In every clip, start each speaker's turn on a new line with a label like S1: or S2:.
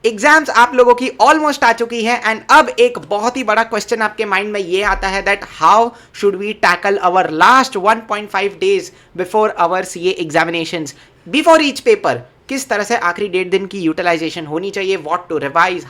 S1: Exams आप लोगों की ऑलमोस्ट आ चुकी है एंड अब एक बहुत ही बड़ा क्वेश्चन आपके माइंड में ये आता है that how should we tackle our last 1.5 days before our CA examinations before each paper. किस तरह से आखिरी 1.5 दिन की यूटिलाइजेशन होनी चाहिए, what to revise,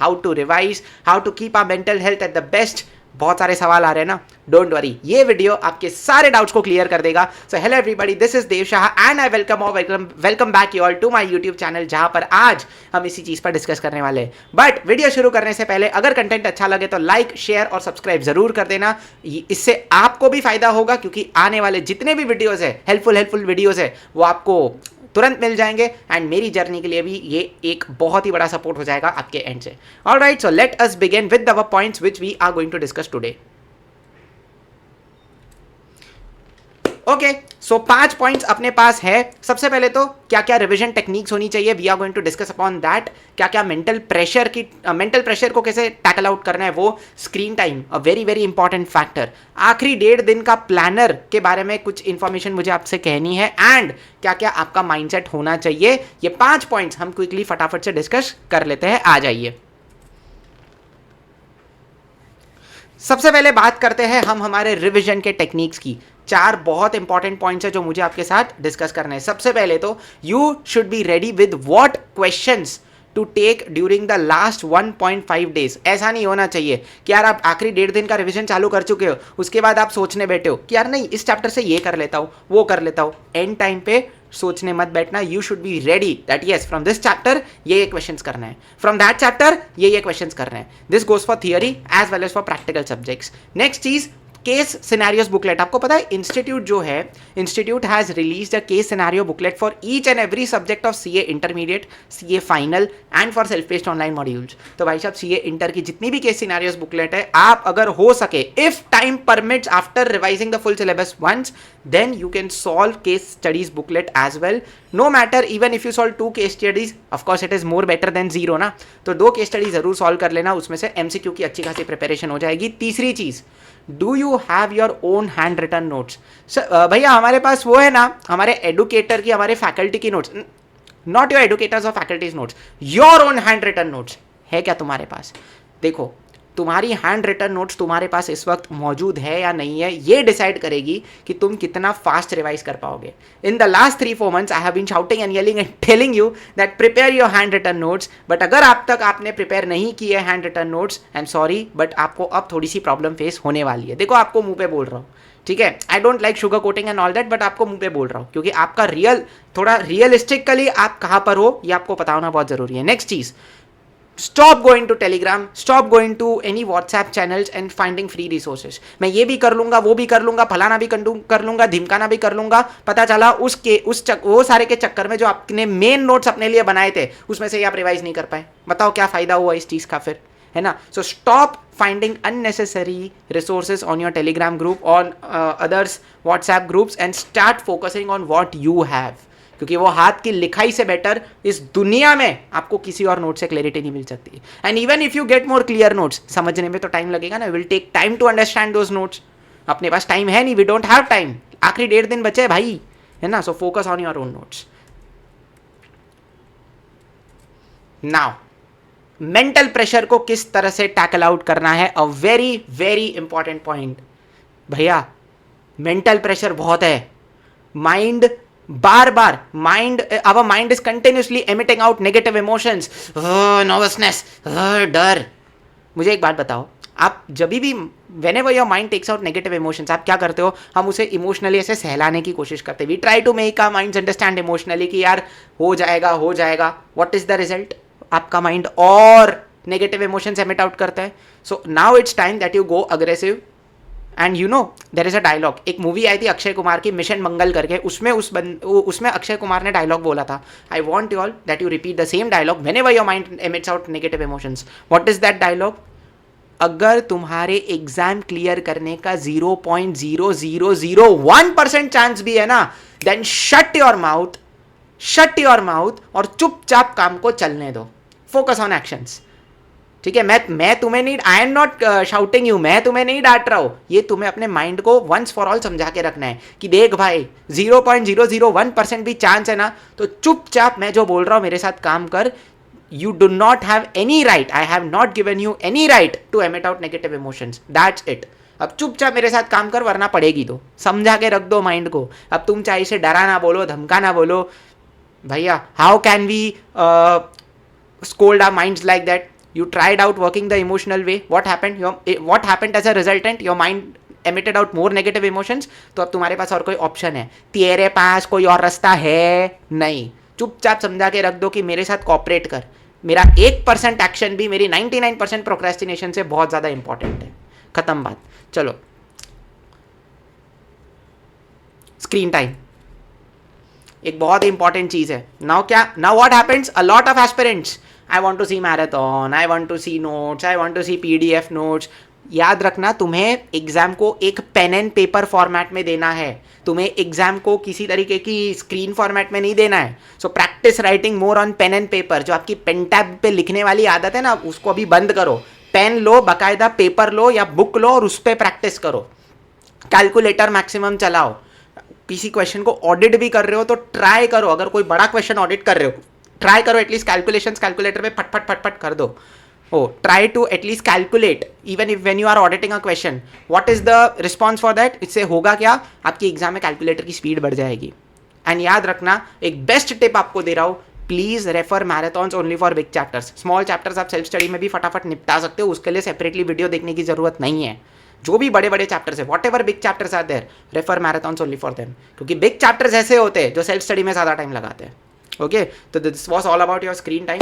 S1: how to keep our mental health at the best. बहुत सारे सवाल आ रहे हैं ना, डोंट वरी, ये वीडियो आपके सारे डाउट्स को क्लियर कर देगा। So hello everybody, this is Dev Shah and I welcome back you all to my YouTube channel, जहां पर आज हम इसी चीज पर डिस्कस करने वाले हैं। बट वीडियो शुरू करने से पहले अगर कंटेंट अच्छा लगे तो लाइक, शेयर और सब्सक्राइब जरूर कर देना। इससे आपको भी फायदा होगा क्योंकि आने वाले जितने भी वीडियोज है, हेल्पफुल वीडियोज है, वो आपको तुरंत मिल जाएंगे एंड मेरी जर्नी के लिए भी ये एक बहुत ही बड़ा सपोर्ट हो जाएगा आपके एंड से। Alright, so let us begin with our points which we are going to discuss today. Okay, so 5 points अपने पास है। सबसे पहले तो क्या क्या रिवीजन टेक्निक्स होनी चाहिए, we are going to discuss upon that. क्या क्या मेंटल प्रेशर को कैसे टैकल आउट करना है, वो screen time a very very important factor. आखिरी 1.5 दिन का प्लानर के बारे में कुछ इंफॉर्मेशन मुझे आपसे कहनी है एंड क्या क्या आपका माइंडसेट होना चाहिए। ये 5 पॉइंट्स हम क्विकली फटाफट से डिस्कस कर लेते हैं, आ जाइए। सबसे पहले बात करते हैं हम हमारे रिवीजन के टेक्निक्स की। 4 बहुत इंपॉर्टेंट पॉइंट्स है जो मुझे आपके साथ डिस्कस करना है। सबसे पहले तो you should be ready with what questions to take during the last 1.5 days. ऐसा नहीं होना चाहिए कि यार आप आखिरी 1.5 दिन का रिवीजन चालू कर चुके हो, उसके बाद आप सोचने बैठे हो कि यार नहीं इस चैप्टर से ये कर लेता हूँ, वो कर लेता हूँ। एंड टाइम पे सोचने मत बैठना। You should be ready that yes from this chapter ये क्वेश्चंस करना है, फ्रॉम दैट चैप्टर ये क्वेश्चंस करना है। This goes for theory as well as for practical subjects. Next चीज, केस सिनेरियोस बुकलेट। आपको पता है इंस्टीट्यूट जो है, institute has released a case scenario booklet for each and every subject of CA intermediate, CA final and for self paced online modules. तो भाई साहब CA inter की जितनी भी केस सिनेरियोस बुकलेट है, आप अगर हो सके if time permits after revising the full syllabus once, then you can solve case studies booklet as well. No matter even if you solve 2 case studies, of course it is more better than 0 ना। तो 2 case study जरूर solve कर लेना, उसमें से MCQ की अच्छी खासी प्रिपरेशन हो जाएगी। तीसरी चीज, do you have your own handwritten notes. भैया हमारे पास वो है ना, हमारे एडुकेटर की, हमारे फैकल्टी की नोट्स, नॉट योर एडुकेटर्स और faculties notes, your own handwritten notes है क्या तुम्हारे पास? देखो, तुम्हारी हैंड रिटन नोट्स तुम्हारे पास इस वक्त मौजूद है या नहीं है, ये डिसाइड करेगी कि तुम कितना फास्ट रिवाइज कर पाओगे। In the last 3-4 months I have been shouting and yelling and telling you that prepare your handwritten notes, but अगर आप तक आपने प्रिपेयर नहीं किए handwritten notes, I am sorry but आपको अब थोड़ी सी प्रॉब्लम फेस होने वाली है। देखो आपको मुंह पे बोल रहा हूँ, ठीक है, I don't like sugar coating and all that, but आपको मुंह पे बोल रहा हूँ क्योंकि आपका थोड़ा रियलिस्टिकली आप कहाँ पर हो ये आपको पता होना बहुत जरूरी है। नेक्स्ट चीज, stop going to Telegram, stop going to any WhatsApp channels and finding free resources. मैं ये भी कर लूंगा, वो भी कर लूंगा, फलाना भी कर लूंगा, धिमकाना भी कर लूंगा, पता चला वो सारे के चक्कर में जो आपने मेन नोट्स अपने लिए बनाए थे उसमें से आप रिवाइज नहीं कर पाए। बताओ क्या फायदा हुआ इस चीज का फिर, है ना। So stop finding unnecessary resources on your Telegram group, on others WhatsApp groups and start focusing on what you have, क्योंकि वो हाथ की लिखाई से बेटर इस दुनिया में आपको किसी और नोट से क्लैरिटी नहीं मिल सकती। And even if you get more clear notes, समझने में तो टाइम लगेगा ना, will take time to understand those notes. अपने पास टाइम है नहीं, वी डोंट हैव टाइम, आखिरी 1.5 दिन बचे भाई, है ना। So focus on your own notes. Now mental pressure को किस तरह से टैकल आउट करना है, a very very important point. भैया मेंटल प्रेशर बहुत है, mind bar bar our mind is continuously emitting out negative emotions, nervousness, डर। मुझे एक बात बताओ, आप जब भी whenever your mind takes out negative emotions, आप क्या करते हो? हम उसे इमोशनली ऐसे सहलाने की कोशिश करते हैं। We try to make our minds understand emotionally कि यार हो जाएगा। What is the result? आपका माइंड और नेगेटिव इमोशंस एमिट आउट करता है। So now it's time that you go aggressive and you know there is a dialogue. एक movie आई थी अक्षय कुमार की, मिशन मंगल करके, उसमें अक्षय कुमार ने डायलॉग बोला था, I want you all that you repeat the same dialogue whenever your mind emits out negative emotions. What is that dialogue? अगर तुम्हारे एग्जाम क्लियर करने का 0.0001% चांस भी है ना, देन शट योर माउथ और चुपचाप काम को चलने दो। फोकस ऑन एक्शंस, ठीक है। मैं तुम्हें नहीं, I am not shouting you, मैं तुम्हें नहीं डांट रहा हूं, ये तुम्हें अपने माइंड को वंस फॉर ऑल समझा के रखना है कि देख भाई 0.001% भी चांस है ना, तो चुपचाप मैं जो बोल रहा हूं मेरे साथ काम कर। You do not have any right, I have not given you any right to emit out negative emotions. That's it. अब चुपचाप मेरे साथ काम कर, वरना पड़ेगी तो समझा के रख दो माइंड को. अब तुम चाहे इसे डरा ना बोलो, धमका ना बोलो, भैया how can we scold our minds like that? You tried out working the emotional way. What happened? What happened as a resultant? Your mind emitted out more negative emotions. तो अब तुम्हारे पास और कोई ऑप्शन है? तेरे पास कोई और रास्ता है नहीं. चुपचाप समझा के रख दो कि मेरे साथ कॉपरेट कर. मेरा 1% एक्शन भी मेरी 99% प्रोक्रेस्टिनेशन से बहुत ज़्यादा इंपॉर्टेंट है. खत्म बात. चलो, स्क्रीन टाइम एक बहुत इंपॉर्टेंट चीज है. Now what happens? A lot of aspirants, I want to see marathon, I want to see notes, I want to see PDF notes. याद रखना, तुम्हें एग्जाम को एक पेन एंड पेपर फॉर्मेट में देना है. तुम्हें एग्जाम को किसी तरीके की स्क्रीन फॉर्मेट में नहीं देना है. So practice writing more on pen and paper. जो आपकी पेन टैब पे लिखने वाली आदत है ना, उसको अभी बंद करो. पेन लो, बाकायदा पेपर लो या बुक लो और उस पर प्रैक्टिस करो. कैलकुलेटर मैक्सिमम चलाओ. किसी क्वेश्चन को ऑडिट भी कर रहे हो तो ट्राई करो. अगर कोई बड़ा क्वेश्चन ऑडिट कर रहे हो, ट्राई करो एटलीस्ट कैलकुलेशंस कैलकुलेटर पे फटफट फटफट कर दो. Oh try to at least calculate even if when you are auditing a question. What is the response for that? इससे होगा क्या? आपकी एग्जाम में कैलकुलेटर की स्पीड बढ़ जाएगी. एंड याद रखना, एक बेस्ट टिप आपको दे रहा हूँ, please refer marathons only for big chapters. Small chapters आप सेल्फ स्टडी में भी फटाफट निपटा सकते हो, उसके लिए सेपरेटली वीडियो देखने की जरूरत नहीं है. जो भी बड़े बड़े चैप्टर्स है, whatever big chapters are there, refer marathons only for them. क्योंकि बिग चैप्टर्स ऐसे होते हैं जो सेल्फ स्टडी में ज़्यादा टाइम लगाते हैं. ओके, तो this was all about your screen time.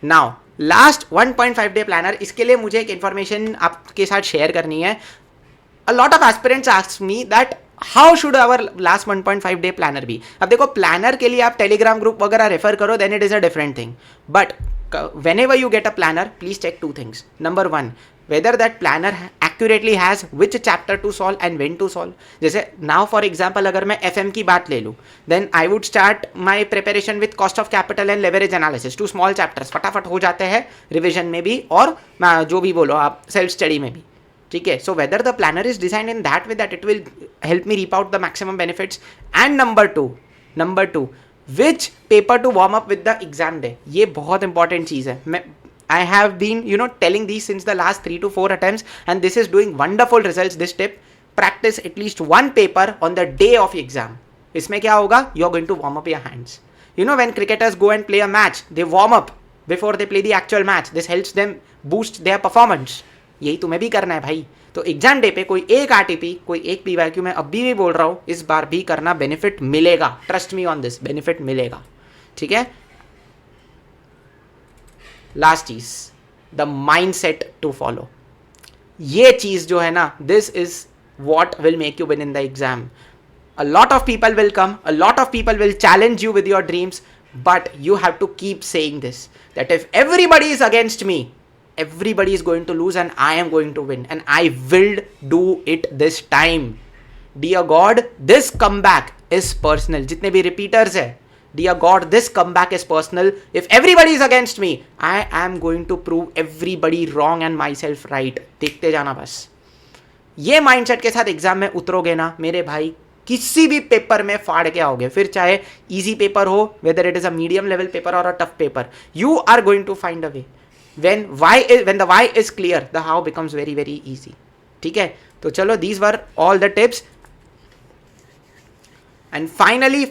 S1: Now last 1.5 day planner. इसके लिए मुझे एक इन्फॉर्मेशन आपके साथ शेयर करनी है. A lot of aspirants ask me that how should our last 1.5 day planner be. अब देखो, प्लानर के लिए आप टेलीग्राम ग्रुप वगैरह रेफर करो, then it is a different thing. But whenever you get a planner, please check two things. Number one, whether that planner accurately has which chapter to solve and when to solve. जैसे now for example अगर मैं FM की बात ले लूँ, then I would start my preparation with cost of capital and leverage analysis. Two small chapters फटाफट हो जाते हैं रिविजन में भी और जो भी बोलो आप सेल्फ स्टडी में भी. ठीक है. So whether the planner is designed in that way that it will help me reap out the maximum benefits. And number two which paper to warm up with the exam day. ये बहुत important चीज़ है. मैं I have been telling these since the last 3 to 4 attempts and this is doing wonderful results. This tip, practice at least one paper on the day of exam. इसमें क्या होगा? You are going to warm up your hands. When cricketers go and play a match, they warm up before they play the actual match. This helps them boost their performance. यही तुम्हें भी करना है भाई. तो एग्जाम डे पे कोई एक आरटीपी, कोई एक पीवाईक्यू, मैं अभी भी बोल रहा हूँ, इस बार भी करना. बेनिफिट मिलेगा, trust me on this, benefit मिलेगा. ठीक है. लास्ट चीज, the mind set to follow. ये चीज जो है ना, this is what will make you win in the exam. A lot of people will come, a lot of people will challenge you with your dreams, but you have to keep saying this, that if everybody is against me, everybody is going to lose and I am going to win and I will do it this time. Dear God, this comeback is personal. जितने भी repeaters है, dear God, this comeback is personal. If everybody is against me, I am going to prove everybody wrong and myself right. देखते जाना बस. ये mindset के साथ exam में उतरोगे ना मेरे भाई, किसी भी पेपर में फाड़ के आओगे. फिर चाहे इजी पेपर हो, whether it is a medium level paper or a tough paper, you are going to find a way. when the why is clear, the how becomes very very easy. ठीक है. तो चलो, these were all the tips and finally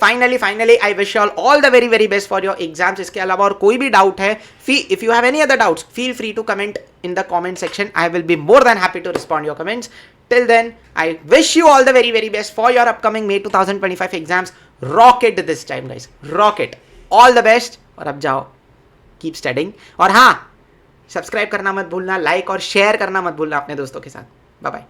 S1: I wish you all the very very best for your exams. इसके अलावा और कोई भी doubt है, if you have any other doubts, feel free to comment in the comment section. I will be more than happy to respond your comments. Till then, I wish you all the very very best for your upcoming May 2025 exams. Rock it this time guys, rock it. All the best. और अब जाओ, keep studying. और हाँ, subscribe करना मत भूलना, like और share करना मत भूलना अपने दोस्तों के साथ. Bye bye.